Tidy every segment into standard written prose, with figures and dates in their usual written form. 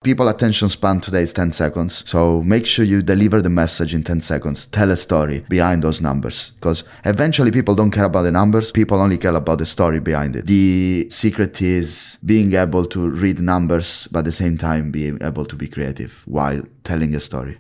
People attention span today is 10 seconds. So make sure you deliver the message in 10 seconds. Tell a story behind those numbers. Because eventually people don't care about the numbers. People only care about the story behind it. The secret is being able to read numbers, but at the same time being able to be creative while telling a story.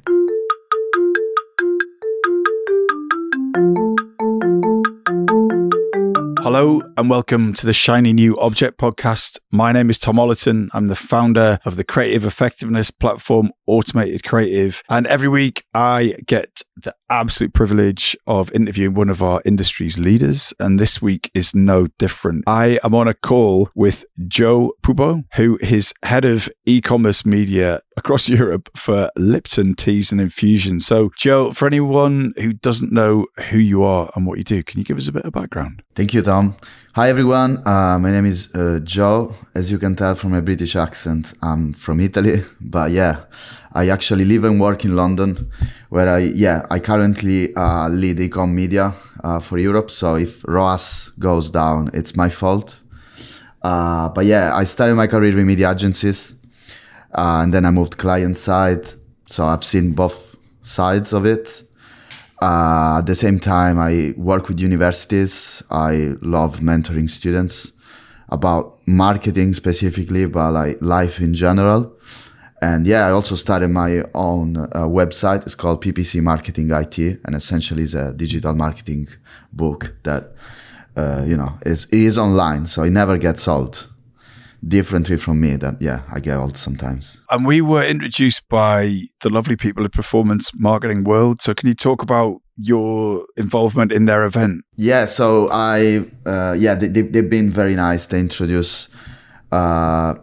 Hello and welcome to the Shiny New Object podcast. My name is Tom Ollerton. I'm the founder of the creative effectiveness platform Automated Creative. And every week I get the absolute privilege of interviewing one of our industry's leaders. And this week is no different. I am on a call with Joe Pupo, who is head of e-commerce media across Europe for Lipton Teas and Infusion. So Joe, for anyone who doesn't know who you are and what you do, can you give us a bit of background? Thank you, Tom. Hi, everyone. My name is Joe. As you can tell from my British accent, I'm from Italy. But yeah, I actually live and work in London, where I currently lead e-com media for Europe. So if ROAS goes down, it's my fault. But yeah, I started my career in media agencies. And then I moved client side. So I've seen both sides of it. At the same time, I work with universities. I love mentoring students about marketing specifically, but like life in general. And yeah, I also started my own website. It's called PPC Marketing IT, and essentially is a digital marketing book that, is online. So it never gets old. Differently from me that, I get old sometimes. And we were introduced by the lovely people at Performance Marketing World. So can you talk about your involvement in their event? Yeah, so they've been very nice. They introduce, they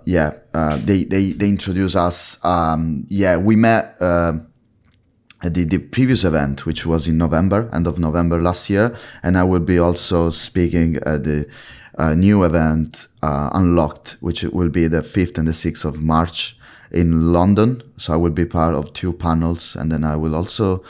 introduce us. We met at the previous event, which was in November, end of November last year. And I will be also speaking at the new event, Unlocked, which will be the 5th and the 6th of March in London. So I will be part of 2 panels, and then I will also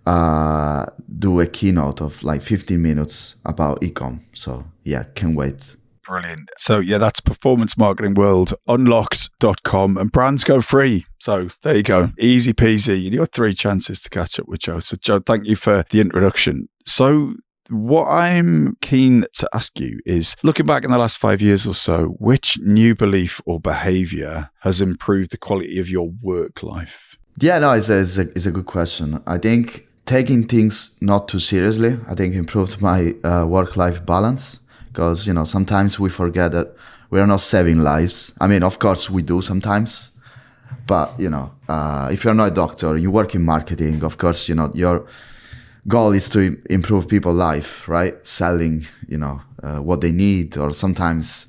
do a keynote of like 15 minutes about e-com. So yeah, can't wait. Brilliant. So yeah, that's Performance Marketing World, unlocked.com, and brands go free. So there you go. Easy peasy. You got 3 chances to catch up with Joe. So Joe, thank you for the introduction. So what I'm keen to ask you is, looking back in the last 5 years or so, which new belief or behavior has improved the quality of your work life? Yeah, no, it's a good question. I think taking things not too seriously, I think improved my work-life balance, because, sometimes we forget that we are not saving lives. I mean, of course we do sometimes, but, if you're not a doctor, you work in marketing, of course, your goal is to improve people's life, right? Selling, what they need, or sometimes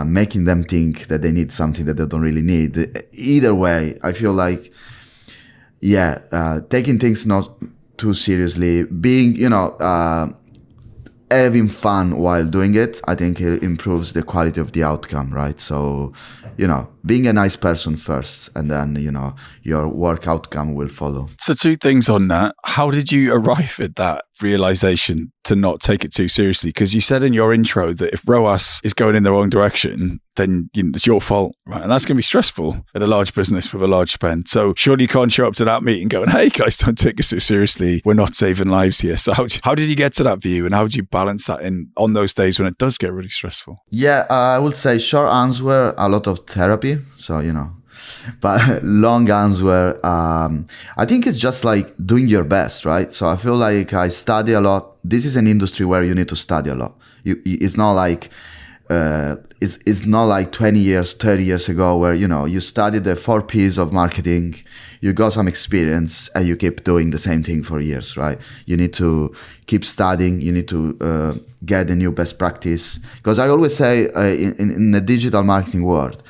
making them think that they need something that they don't really need. Either way, I feel like, taking things not too seriously, being, having fun while doing it, I think it improves the quality of the outcome, right? So, being a nice person first, and then, your work outcome will follow. So 2 things on that. How did you arrive at that realization to not take it too seriously? Because you said in your intro that if ROAS is going in the wrong direction, then it's your fault, right? And that's going to be stressful at a large business with a large spend. So surely you can't show up to that meeting going, hey guys, don't take us so seriously. We're not saving lives here. So how did you get to that view, and how did you balance that in on those days when it does get really stressful? Yeah, I would say short answer, a lot of therapy. So, but long answer, I think it's just like doing your best, right? So I feel like I study a lot. This is an industry where you need to study a lot. It's not like, it's not like 20 years, 30 years ago where, you studied the 4 P's of marketing, you got some experience, and you keep doing the same thing for years, right? You need to keep studying. You need to get the new best practice. Because I always say in the digital marketing world,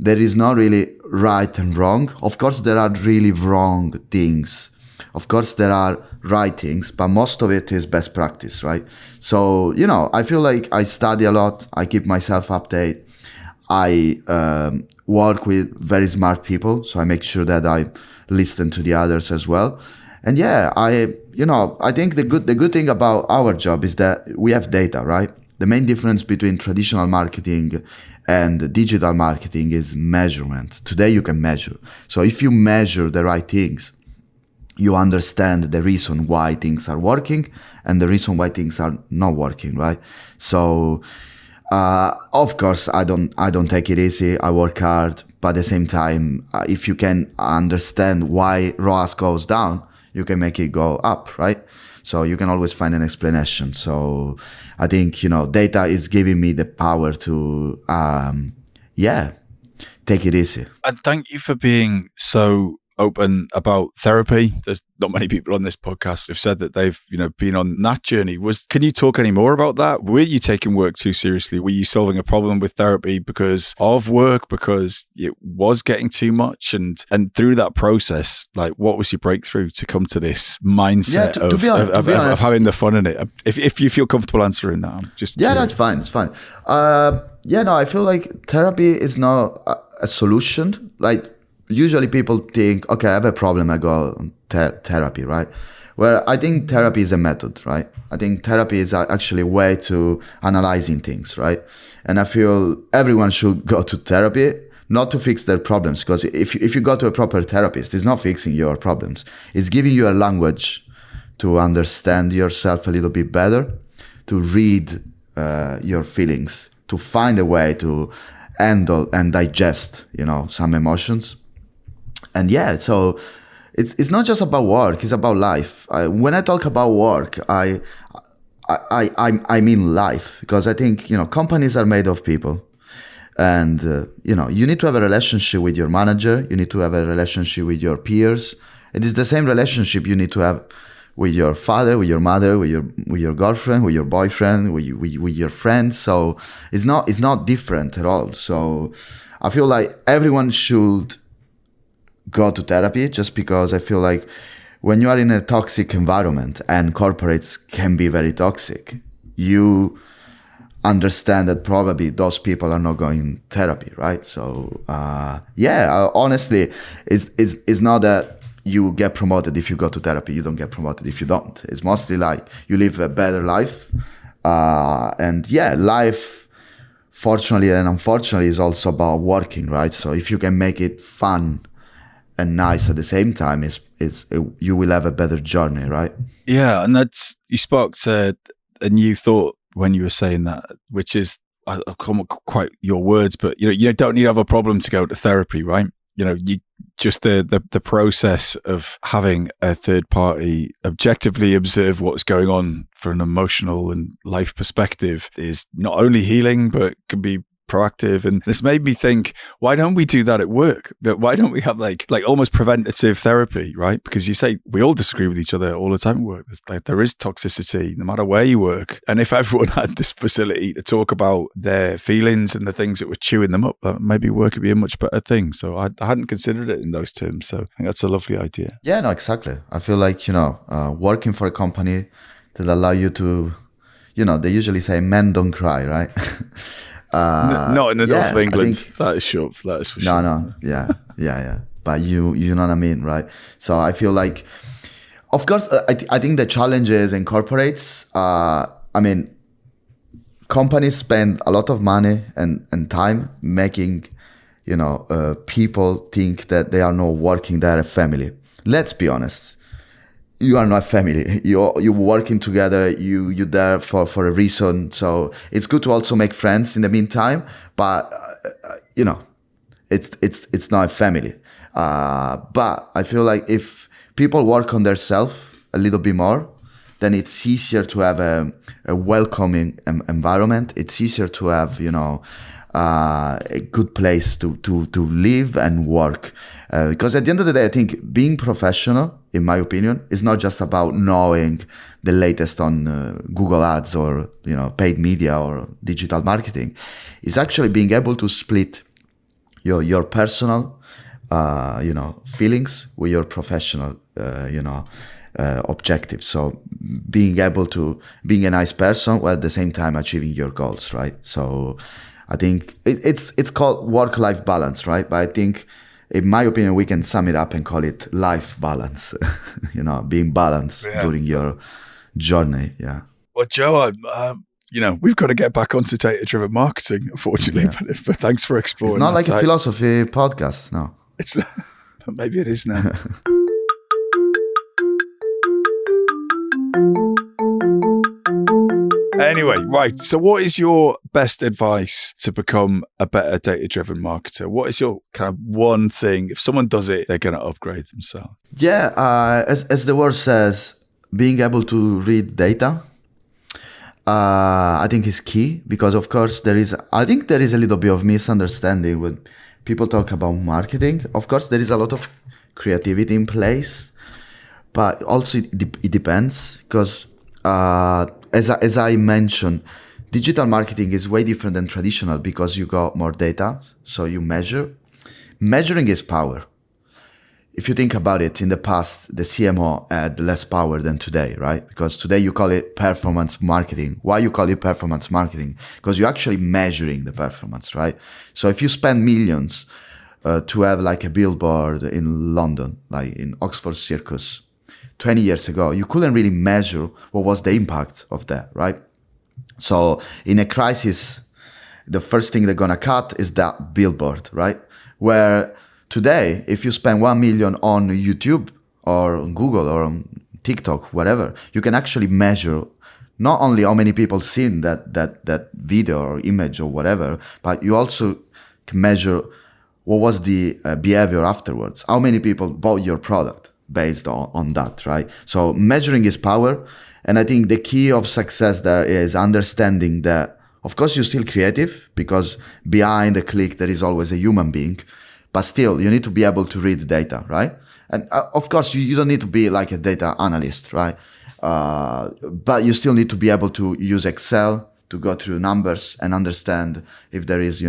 there is not really right and wrong. Of course, there are really wrong things. Of course, there are right things, but most of it is best practice, right? So, I feel like I study a lot. I keep myself updated. I work with very smart people, so I make sure that I listen to the others as well. And yeah, I think the good thing about our job is that we have data, right? The main difference between traditional marketing And digital marketing is measurement. Today you can measure. So if you measure the right things, you understand the reason why things are working and the reason why things are not working, right? So, of course, I don't take it easy. I work hard, but at the same time, if you can understand why ROAS goes down, you can make it go up, right? So you can always find an explanation. So I think, data is giving me the power to, take it easy. And thank you for being so open about therapy. There's not many people on this podcast who've said that they've, been on that journey. Can you talk any more about that? Were you taking work too seriously? Were you solving a problem with therapy because of work, because it was getting too much? And through that process, like, what was your breakthrough to come to this mindset of having the fun in it? If you feel comfortable answering that, I'm just curious. That's fine. It's fine. I feel like therapy is not a solution. Like, usually people think, okay, I have a problem, I go on therapy, right? Well, I think therapy is a method, right? I think therapy is actually a way to analyzing things, right? And I feel everyone should go to therapy, not to fix their problems, because if you go to a proper therapist, it's not fixing your problems. It's giving you a language to understand yourself a little bit better, to read your feelings, to find a way to handle and digest, some emotions. And so it's not just about work; it's about life. When I talk about work, I mean life, because I think companies are made of people, and you need to have a relationship with your manager. You need to have a relationship with your peers. It is the same relationship you need to have with your father, with your mother, with your girlfriend, with your boyfriend, with your friends. So it's not different at all. So I feel like everyone should go to therapy, just because I feel like when you are in a toxic environment, and corporates can be very toxic, you understand that probably those people are not going therapy, right? So honestly, it's not that you get promoted if you go to therapy, you don't get promoted if you don't. It's mostly like you live a better life. Life, fortunately and unfortunately, is also about working, right? So if you can make it fun and nice at the same time, you will have a better journey, right? Yeah, and you sparked a new thought when you were saying that, which is, I can't quite your words, but you don't need to have a problem to go to therapy, right? You just the process of having a third party objectively observe what's going on for an emotional and life perspective is not only healing, but can be proactive. And this made me think, why don't we do that at work? Why don't we have like almost preventative therapy, right? Because you say we all disagree with each other all the time at work. There is toxicity no matter where you work. And if everyone had this facility to talk about their feelings and the things that were chewing them up, maybe work would be a much better thing. So I hadn't considered it in those terms. So I think that's a lovely idea. Yeah, no, exactly. I feel like, working for a company that allow you to, they usually say men don't cry, right? Not in the north of England. That is for sure. No. Yeah. But you know what I mean, right? So I feel like, of course, I think the challenges in corporates, companies spend a lot of money and time making, people think that they are not working, they're a family. Let's be honest. You are not family. You're working together. You're there for a reason. So it's good to also make friends in the meantime. But it's not a family. But I feel like if people work on themselves a little bit more, then it's easier to have a welcoming environment. It's easier to have a good place to live and work. Because at the end of the day, I think being professional, in my opinion, is not just about knowing the latest on Google Ads or paid media or digital marketing. It's actually being able to split your personal feelings with your professional objectives. So being able to being a nice person while at the same time achieving your goals, right? So I think it's called work-life balance, right? But I think, in my opinion, we can sum it up and call it life balance. Being balanced during your journey. Yeah. Well, Joe, we've got to get back onto data-driven marketing, unfortunately. Yeah. But thanks for exploring. It's not like a philosophy podcast, no. It's but maybe it is now. Anyway, right. So what is your best advice to become a better data-driven marketer? What is your kind of one thing? If someone does it, they're going to upgrade themselves. Yeah, as the word says, being able to read data, I think is key, because of course I think there is a little bit of misunderstanding when people talk about marketing. Of course, there is a lot of creativity in place, but also it depends, because as I mentioned, digital marketing is way different than traditional, because you got more data, so you measure. Measuring is power. If you think about it, in the past, the CMO had less power than today, right? Because today you call it performance marketing. Why you call it performance marketing? Because you're actually measuring the performance, right? So if you spend millions to have like a billboard in London, like in Oxford Circus, 20 years ago, you couldn't really measure what was the impact of that, right? So in a crisis, the first thing they're going to cut is that billboard, right? Where today, if you spend 1 million on YouTube or on Google or on TikTok, whatever, you can actually measure not only how many people seen that video or image or whatever, but you also can measure what was the behavior afterwards. How many people bought your product based on that, right? So measuring is power. And I think the key of success there is understanding that, of course, you're still creative, because behind the click, there is always a human being. But still, you need to be able to read data, right? And of course, you don't need to be like a data analyst, right? But you still need to be able to use Excel to go through numbers and understand if there is,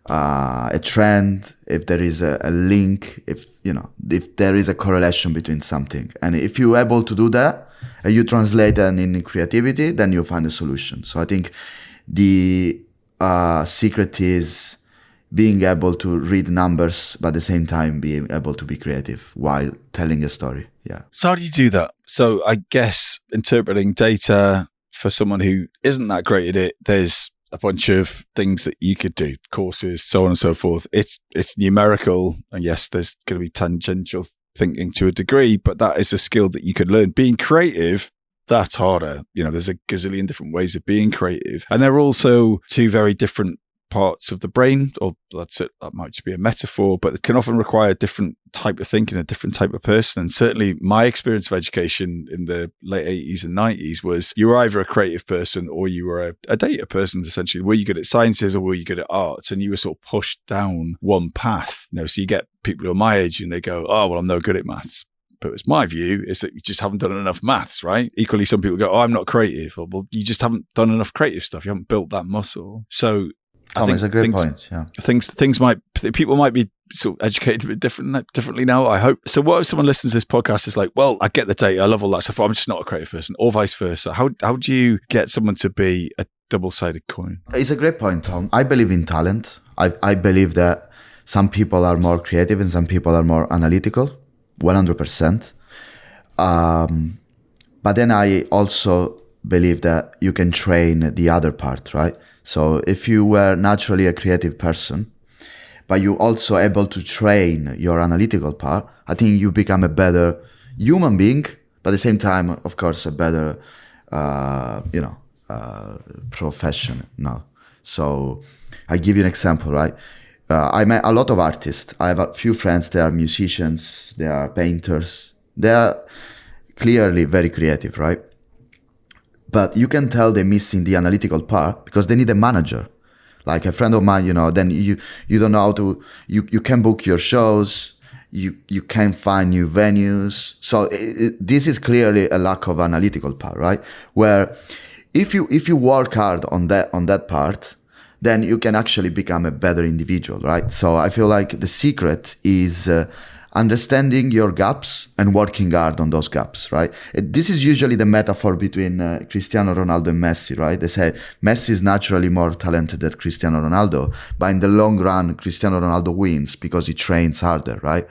a trend, if there is a link, if there is a correlation between something. And if you're able to do that, and you translate that in creativity, then you find a solution. So I think the secret is being able to read numbers, but at the same time being able to be creative while telling a story. Yeah. So how do you do that? So I guess interpreting data for someone who isn't that great at it, there's a bunch of things that you could do, courses, so on and so forth. It's numerical, and yes, there's going to be tangential thinking to a degree, but that is a skill that you could learn. Being creative, that's harder. There's a gazillion different ways of being creative, and there are also two very different parts of the brain, or that's it, that might just be a metaphor, but it can often require a different type of thinking, a different type of person. And certainly my experience of education in the late 80s and 90s was you were either a creative person or you were a data person, essentially. Were you good at sciences or were you good at arts? And you were sort of pushed down one path. So you get people who are my age and they go, oh, well, I'm no good at maths. But it's my view is that you just haven't done enough maths, right? Equally, some people go, oh, I'm not creative. Or, well, you just haven't done enough creative stuff. You haven't built that muscle. So Tom, it's a great point. Yeah, people might be sort of educated a bit differently now, I hope. So what if someone listens to this podcast is like, well, I get the data, I love all that stuff, but I'm just not a creative person, or vice versa. How do you get someone to be a double-sided coin? It's a great point, Tom. I believe in talent. I believe that some people are more creative and some people are more analytical, 100%. But then I also believe that you can train the other part, right? So if you were naturally a creative person, but you also able to train your analytical part, I think you become a better human being, but at the same time, of course, a better, professional. So I give you an example, right? I met a lot of artists. I have a few friends, they are musicians, they are painters. They are clearly very creative, right? But you can tell they're missing the analytical part because they need a manager. Like a friend of mine, then you don't know how to, you can book your shows, you can find new venues. So this is clearly a lack of analytical part, right? Where if you work hard on that part, then you can actually become a better individual, right? So I feel like the secret is understanding your gaps and working hard on those gaps, right? This is usually the metaphor between Cristiano Ronaldo and Messi, right? They say Messi is naturally more talented than Cristiano Ronaldo, but in the long run, Cristiano Ronaldo wins because he trains harder, right?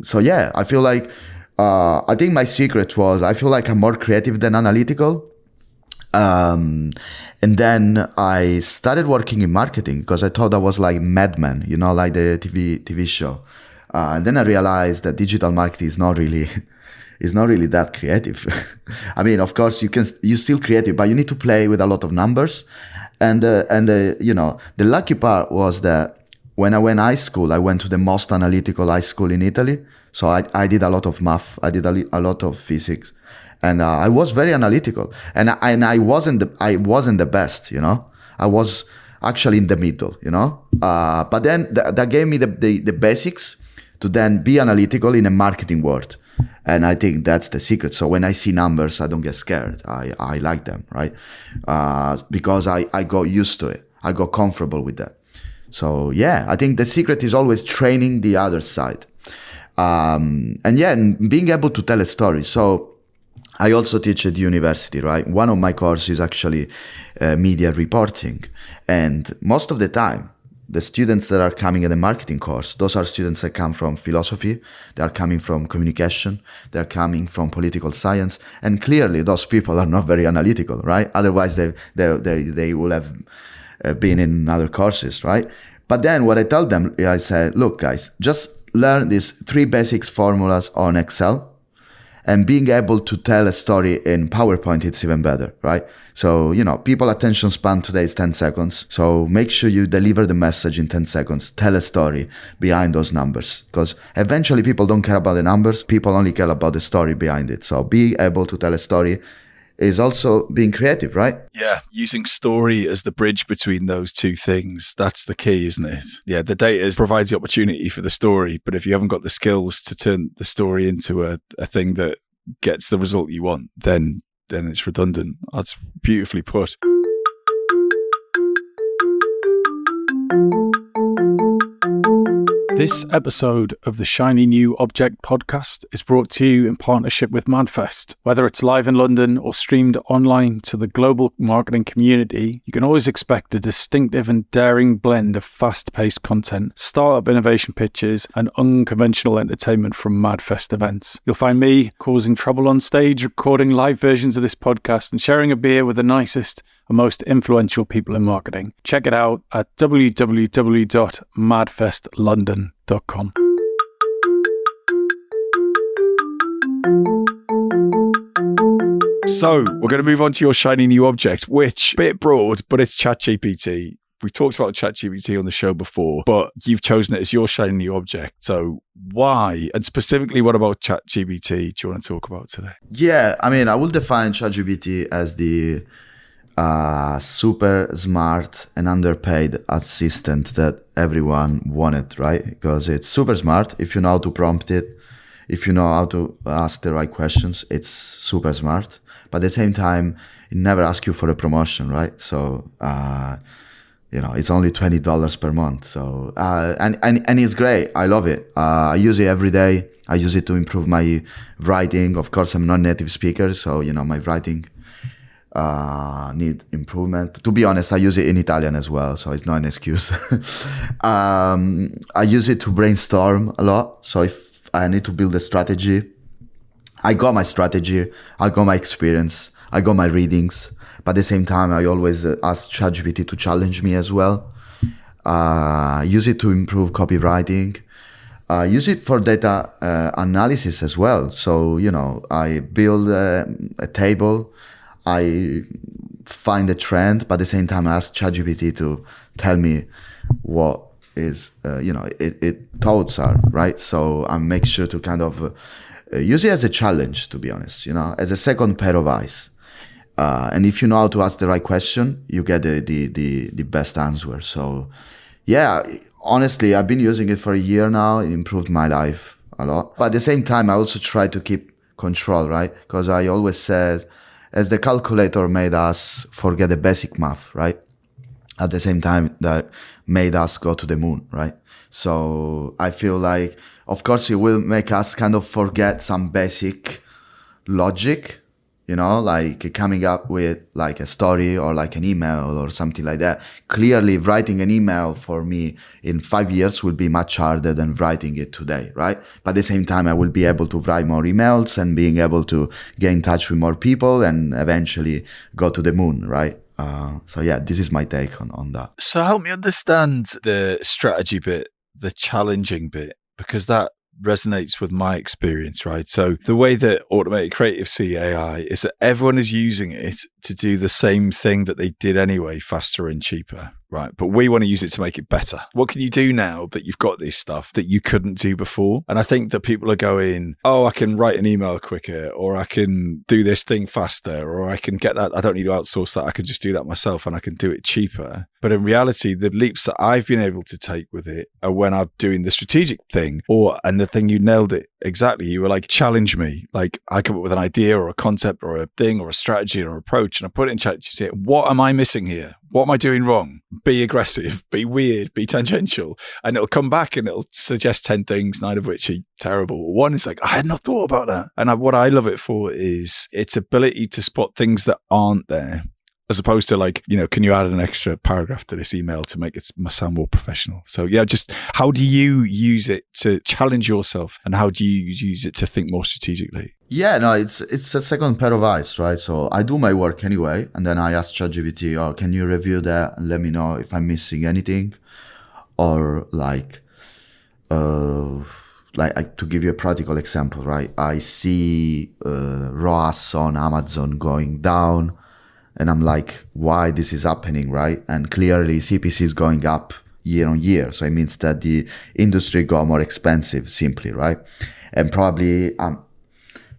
So yeah, I feel like, I think my secret was, I feel like I'm more creative than analytical. And then I started working in marketing because I thought I was like Mad Men, like the TV show. And then I realized that digital marketing is not really that creative. I mean, of course, you're still creative, but you need to play with a lot of numbers. And the lucky part was that when I went high school, I went to the most analytical high school in Italy. So I did a lot of math. I did a lot of physics. And I was very analytical, and I wasn't the best, I was actually in the middle, But then that gave me the basics to then be analytical in a marketing world, and I think that's the secret. So when I see numbers, I don't get scared. I like them, right? Because I got used to it. I got comfortable with that. So yeah, I think the secret is always training the other side, and being able to tell a story. So I also teach at university, right? One of my courses is actually media reporting. And most of the time, the students that are coming at the marketing course, those are students that come from philosophy, they are coming from communication, they are coming from political science. And clearly, those people are not very analytical, right? Otherwise, they will have been in other courses, right? But then what I tell them, I say, look, guys, just learn these 3 basics formulas on Excel. And being able to tell a story in PowerPoint, it's even better, right? So, people attention span today is 10 seconds. So make sure you deliver the message in 10 seconds. Tell a story behind those numbers. Because eventually people don't care about the numbers. People only care about the story behind it. So be able to tell a story is also being creative, right? Yeah, using story as the bridge between those two things. That's the key, isn't it? Yeah, the data provides the opportunity for the story, but if you haven't got the skills to turn the story into a thing that gets the result you want, then it's redundant. That's beautifully put. This episode of the Shiny New Object podcast is brought to you in partnership with MadFest. Whether it's live in London or streamed online to the global marketing community, you can always expect a distinctive and daring blend of fast-paced content, startup innovation pitches, and unconventional entertainment from MadFest events. You'll find me causing trouble on stage, recording live versions of this podcast, and sharing a beer with the nicest and most influential people in marketing. Check it out at www.madfestlondon.com. So we're going to move on to your shiny new object, which, a bit broad, but it's ChatGPT. We've talked about ChatGPT on the show before, but you've chosen it as your shiny new object. So why? And specifically, what about ChatGPT do you want to talk about today? Yeah, I mean, I will define ChatGPT as the super smart and underpaid assistant that everyone wanted, right? Because it's super smart if you know how to prompt it, if you know how to ask the right questions, it's super smart. But at the same time, it never asks you for a promotion, right? So, it's only $20 per month. So, and it's great. I love it. I use it every day. I use it to improve my writing. Of course, I'm not a native speaker, so, my writing need improvement. To be honest, I use it in Italian as well, so it's not an excuse. I use it to brainstorm a lot. So if I need to build a strategy, I got my strategy, I got my experience, I got my readings. But at the same time, I always ask ChatGPT to challenge me as well. Use it to improve copywriting. Use it for data analysis as well. So, I build a table, I find a trend, but at the same time, I ask ChatGPT to tell me what is, it thoughts are, right? So I make sure to kind of use it as a challenge, to be honest, as a second pair of eyes. And if you know how to ask the right question, you get the best answer. So yeah, honestly, I've been using it for a year now. It improved my life a lot. But at the same time, I also try to keep control, right? Because I always said, as the calculator made us forget the basic math, right? At the same time, that made us go to the moon, right? So I feel like, of course, it will make us kind of forget some basic logic, like coming up with like a story or like an email or something like that. Clearly, writing an email for me in 5 years will be much harder than writing it today, right? But at the same time, I will be able to write more emails and being able to get in touch with more people and eventually go to the moon, right? So yeah, this is my take on that. So help me understand the strategy bit, the challenging bit, because that resonates with my experience, right? So the way that automated creatives see AI is that everyone is using it to do the same thing that they did anyway, faster and cheaper, right? But we want to use it to make it better. What can you do now that you've got this stuff that you couldn't do before? And I think that people are going, oh, I can write an email quicker, or I can do this thing faster, or I can get that. I don't need to outsource that. I can just do that myself and I can do it cheaper. But in reality, the leaps that I've been able to take with it are when I'm doing the strategic thing, and the thing, you nailed it exactly. You were like, challenge me. Like I come up with an idea or a concept or a thing or a strategy or approach, and I put it in ChatGPT. What am I missing here? What am I doing wrong? Be aggressive, be weird, be tangential. And it'll come back and it'll suggest 10 things, 9 of which are terrible. One is like, I had not thought about that. And what I love it for is its ability to spot things that aren't there, as opposed to like, can you add an extra paragraph to this email to make it sound more professional? So yeah, just how do you use it to challenge yourself, and how do you use it to think more strategically? Yeah, no, it's a second pair of eyes, right? So I do my work anyway, and then I ask ChatGPT, oh, can you review that and let me know if I'm missing anything? Or to give you a practical example, right? I see ROAS on Amazon going down, and I'm like, why this is happening, right? And clearly CPC is going up year on year. So it means that the industry got more expensive simply, right? And probably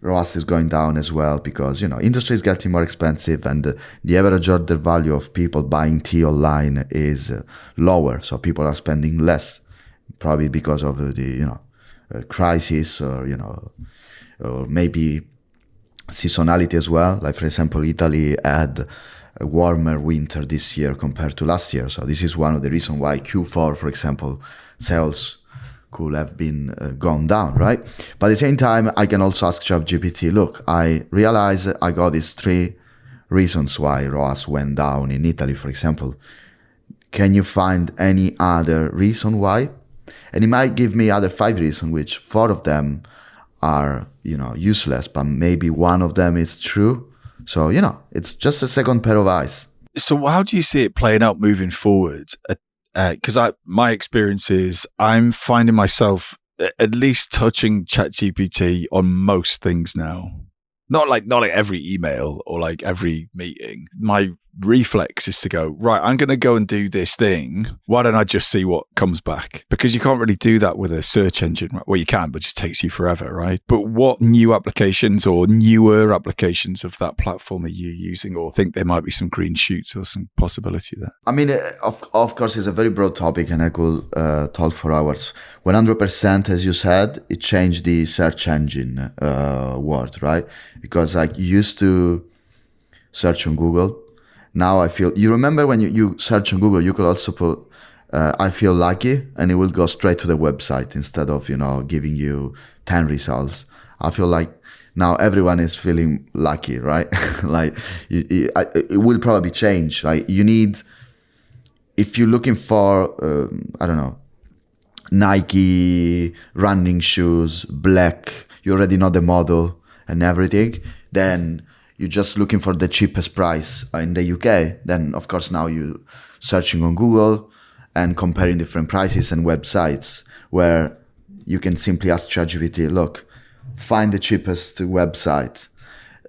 ROAS is going down as well because, industry is getting more expensive, and the average order value of people buying tea online is lower. So people are spending less, probably because of the, crisis or maybe seasonality as well. Like, for example, Italy had a warmer winter this year compared to last year. So this is one of the reasons why Q4, for example, sales could have been gone down, right? But at the same time, I can also ask ChatGPT, look, I realize I got these 3 reasons why ROAS went down in Italy, for example. Can you find any other reason why? And it might give me other 5 reasons, which 4 of them are, useless, but maybe one of them is true. So, it's just a second pair of eyes. So how do you see it playing out moving forward? Because my experience is I'm finding myself at least touching ChatGPT on most things now. Not like every email or like every meeting. My reflex is to go, right, I'm going to go and do this thing. Why don't I just see what comes back? Because you can't really do that with a search engine. Right? Well, you can, but it just takes you forever, right? But what new applications or newer applications of that platform are you using, or think there might be some green shoots or some possibility there? I mean, of course, it's a very broad topic and I could talk for hours. 100%, as you said, it changed the search engine world, right? Because I used to search on Google. Now I feel, you remember when you search on Google, you could also put, I feel lucky, and it will go straight to the website instead of, giving you 10 results. I feel like now everyone is feeling lucky, right? Like it will probably change. Like you need, if you're looking for, Nike running shoes, black, you already know the model and everything, then you're just looking for the cheapest price in the UK, then of course now you're searching on Google and comparing different prices and websites where you can simply ask ChatGPT, look, find the cheapest website.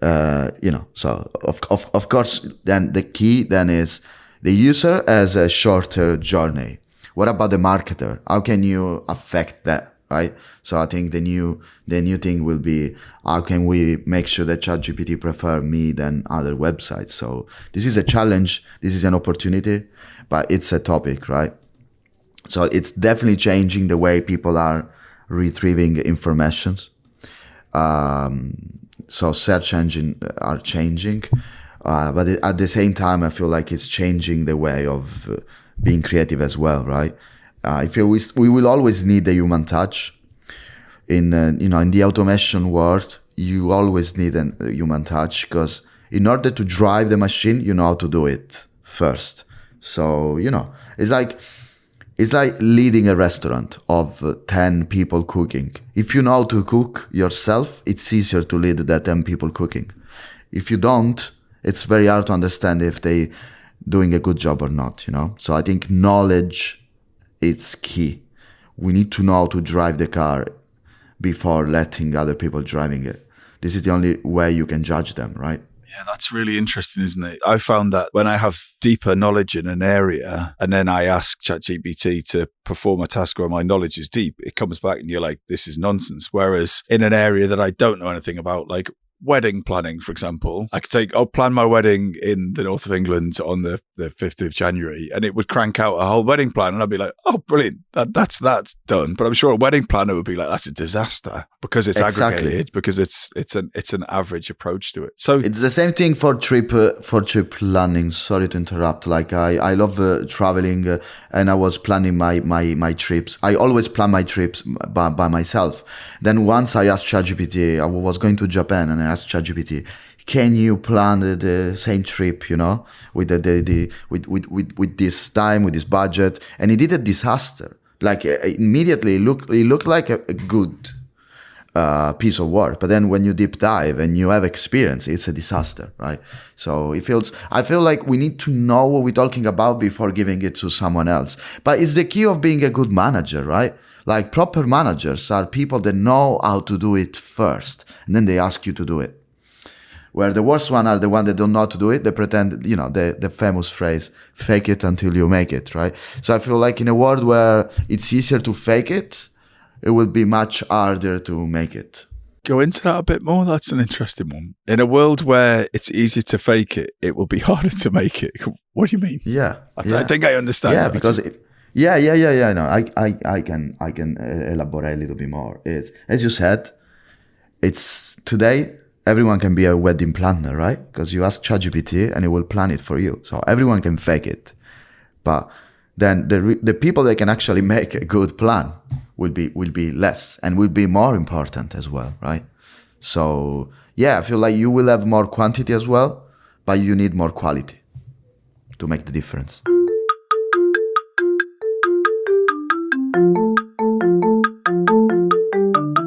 So of course, then the key then is the user as a shorter journey. What about the marketer? How can you affect that, right? So I think the new thing will be, how can we make sure that ChatGPT prefer me than other websites? So this is a challenge. This is an opportunity, but it's a topic, right? So it's definitely changing the way people are retrieving information. So search engines are changing, but at the same time, I feel like it's changing the way of being creative as well, right? I feel we will always need the human touch. In the automation world, you always need a human touch, because in order to drive the machine, you know how to do it first. So, it's like leading a restaurant of 10 people cooking. If you know how to cook yourself, it's easier to lead the 10 people cooking. If you don't, it's very hard to understand if they doing a good job or not, So I think knowledge is key. We need to know how to drive the car before letting other people driving it. This is the only way you can judge them, right? Yeah, that's really interesting, isn't it? I found that when I have deeper knowledge in an area and then I ask ChatGPT to perform a task where my knowledge is deep, it comes back and you're like, this is nonsense. Whereas in an area that I don't know anything about, like wedding planning, for example, I'll plan my wedding in the north of England on the 5th of January, and it would crank out a whole wedding plan, and I'd be like, oh, brilliant, that's done. But I'm sure a wedding planner would be like, that's a disaster, because it's aggregated, because it's an average approach to it. So it's the same thing for trip planning. Sorry to interrupt. Like I love traveling, and I was planning my trips. I always plan my trips by myself. Then once I asked ChatGPT, I was going to Japan, and I asked ChatGPT, can you plan the same trip, with with this time, with this budget? And it did a disaster. Like immediately, it looked like a good piece of work. But then when you deep dive and you have experience, it's a disaster, right? So I feel like we need to know what we're talking about before giving it to someone else. But it's the key of being a good manager, right? Like proper managers are people that know how to do it first, and then they ask you to do it. Where the worst one are the ones that don't know how to do it. They pretend, the famous phrase, fake it until you make it, right? So I feel like in a world where it's easier to fake it, it will be much harder to make it. Go into that a bit more. That's an interesting one. In a world where it's easier to fake it, it will be harder to make it. What do you mean? Yeah. I think I understand. Yeah, because no, I can elaborate a little bit more. It's, as you said, it's today everyone can be a wedding planner, right? Because you ask ChatGPT and it will plan it for you. So everyone can fake it, but then the people that can actually make a good plan will be less and will be more important as well, right? So yeah, I feel like you will have more quantity as well, but you need more quality to make the difference.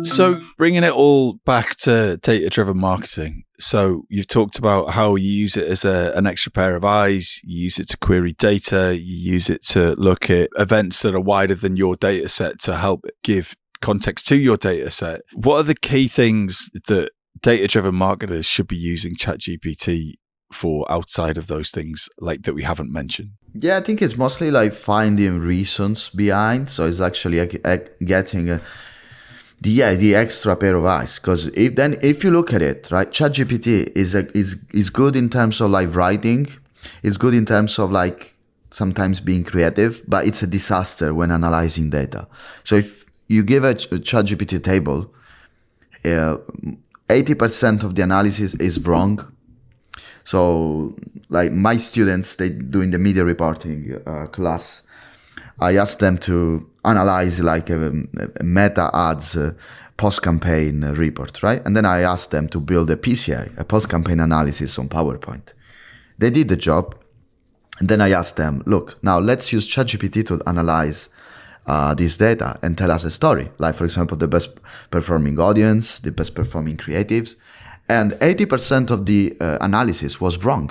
So bringing it all back to data-driven marketing. So you've talked about how you use it as an extra pair of eyes. You use it to query data. You use it to look at events that are wider than your data set to help give context to your data set. What are the key things that data-driven marketers should be using ChatGPT for outside of those things like that we haven't mentioned? Yeah, I think it's mostly like finding reasons behind. So it's actually getting the extra pair of eyes, because if you look at it, right, ChatGPT is good in terms of like writing, it's good in terms of like sometimes being creative, but it's a disaster when analyzing data. So if you give a ChatGPT table, 80% of the analysis is wrong. So like my students, they doing the media reporting class, I asked them to analyze like a meta ads post-campaign report, right? And then I asked them to build a PCA, a post-campaign analysis on PowerPoint. They did the job. And then I asked them, look, now let's use ChatGPT to analyze this data and tell us a story. Like, for example, the best performing audience, the best performing creatives. And 80% of the analysis was wrong.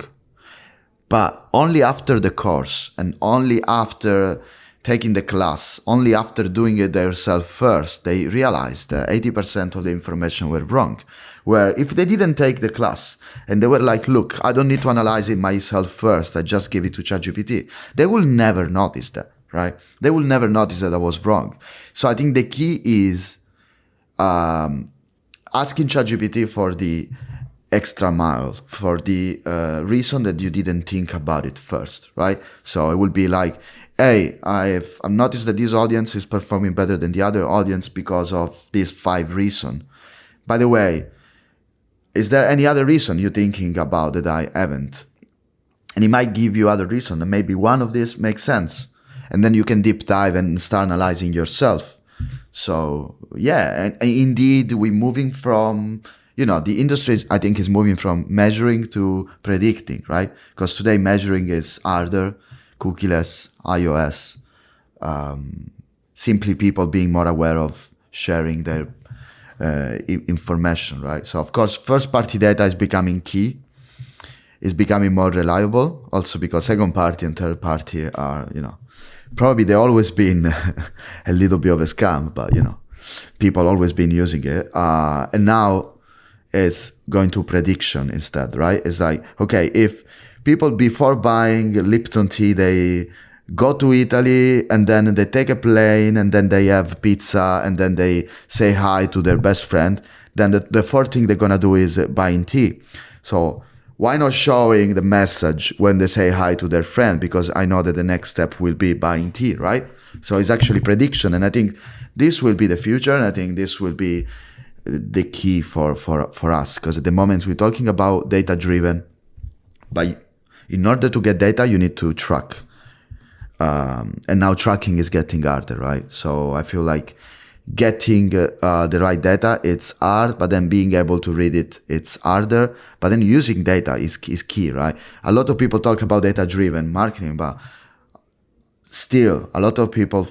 But only after the course and only after taking the class, only after doing it themselves first, they realized that 80% of the information were wrong. Where if they didn't take the class and they were like, look, I don't need to analyze it myself first, I just give it to ChatGPT, they will never notice that, right? They will never notice that I was wrong. So I think the key is asking ChatGPT for the extra mile, for the reason that you didn't think about it first, right? So it will be like, hey, I've noticed that this audience is performing better than the other audience because of these 5 reasons. By the way, is there any other reason you're thinking about that I haven't? And it might give you other reasons, and maybe one of these makes sense. And then you can deep dive and start analyzing yourself. So yeah, and indeed, we're moving from, the industry, I think, is moving from measuring to predicting, right? Because today measuring is harder, cookieless, iOS, simply people being more aware of sharing their information, right? So of course, first-party data is becoming key. Is becoming more reliable, also because second-party and third-party are, probably they've always been a little bit of a scam, but people always been using it, and now it's going to prediction instead, right? It's like, okay, if people before buying Lipton tea, they go to Italy and then they take a plane and then they have pizza and then they say hi to their best friend, then the fourth thing they're gonna do is buying tea. So why not showing the message when they say hi to their friend? Because I know that the next step will be buying tea, right? So it's actually prediction. And I think this will be the future. And I think this will be the key for us. Because at the moment we're talking about data driven. But in order to get data, you need to track. And now tracking is getting harder, right? So I feel like getting the right data, it's hard, but then being able to read it, it's harder. But then using data is key, right? A lot of people talk about data-driven marketing, but still, a lot of people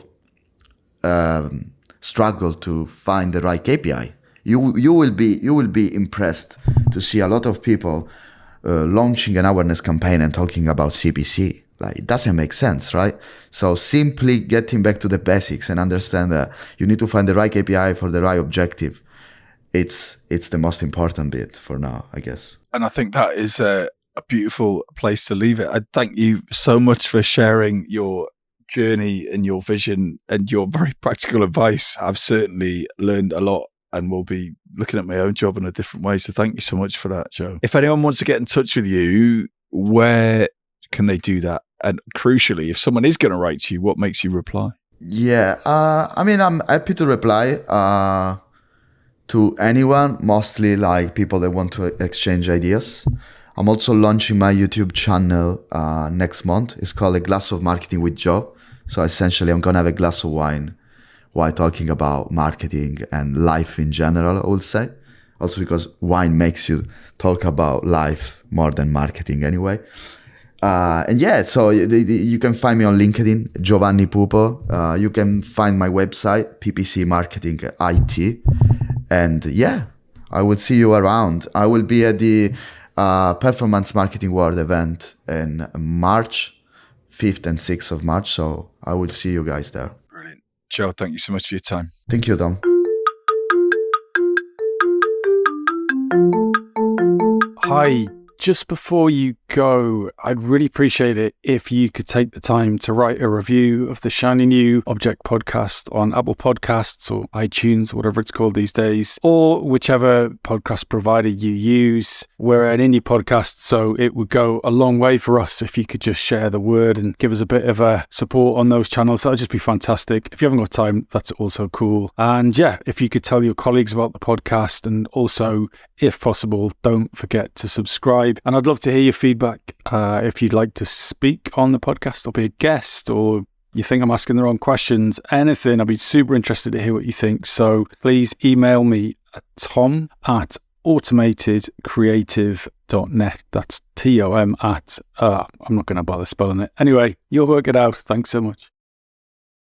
struggle to find the right KPI. You will be impressed to see a lot of people launching an awareness campaign and talking about CPC. Like, it doesn't make sense, right? So simply getting back to the basics and understand that you need to find the right KPI for the right objective. It's the most important bit for now, I guess. And I think that is a beautiful place to leave it. I thank you so much for sharing your journey and your vision and your very practical advice. I've certainly learned a lot and will be looking at my own job in a different way. So thank you so much for that, Joe. If anyone wants to get in touch with you, where can they do that? And crucially, if someone is going to write to you, what makes you reply? Yeah, I'm happy to reply to anyone, mostly like people that want to exchange ideas. I'm also launching my YouTube channel next month. It's called A Glass of Marketing with Joe. So essentially, I'm going to have a glass of wine while talking about marketing and life in general, I would say. Also because wine makes you talk about life more than marketing anyway. And yeah, so you can find me on LinkedIn, Giovanni Puppo. You can find my website, PPC Marketing IT. And yeah, I will see you around. I will be at the Performance Marketing World event in March, 5th and 6th of March. So I will see you guys there. Brilliant. Joe, thank you so much for your time. Thank you, Tom. Hi. Just before you go, I'd really appreciate it if you could take the time to write a review of the Shiny New Object podcast on Apple Podcasts or iTunes, whatever it's called these days, or whichever podcast provider you use. We're an indie podcast, so it would go a long way for us if you could just share the word and give us a bit of a support on those channels. That would just be fantastic. If you haven't got time, that's also cool. And yeah, if you could tell your colleagues about the podcast, and also, if possible, don't forget to subscribe. And I'd love to hear your feedback. If you'd like to speak on the podcast or be a guest, or you think I'm asking the wrong questions, anything, I'd be super interested to hear what you think. So please email me at tom@automatedcreative.net. That's TOM at, I'm not going to bother spelling it. Anyway, you'll work it out. Thanks so much.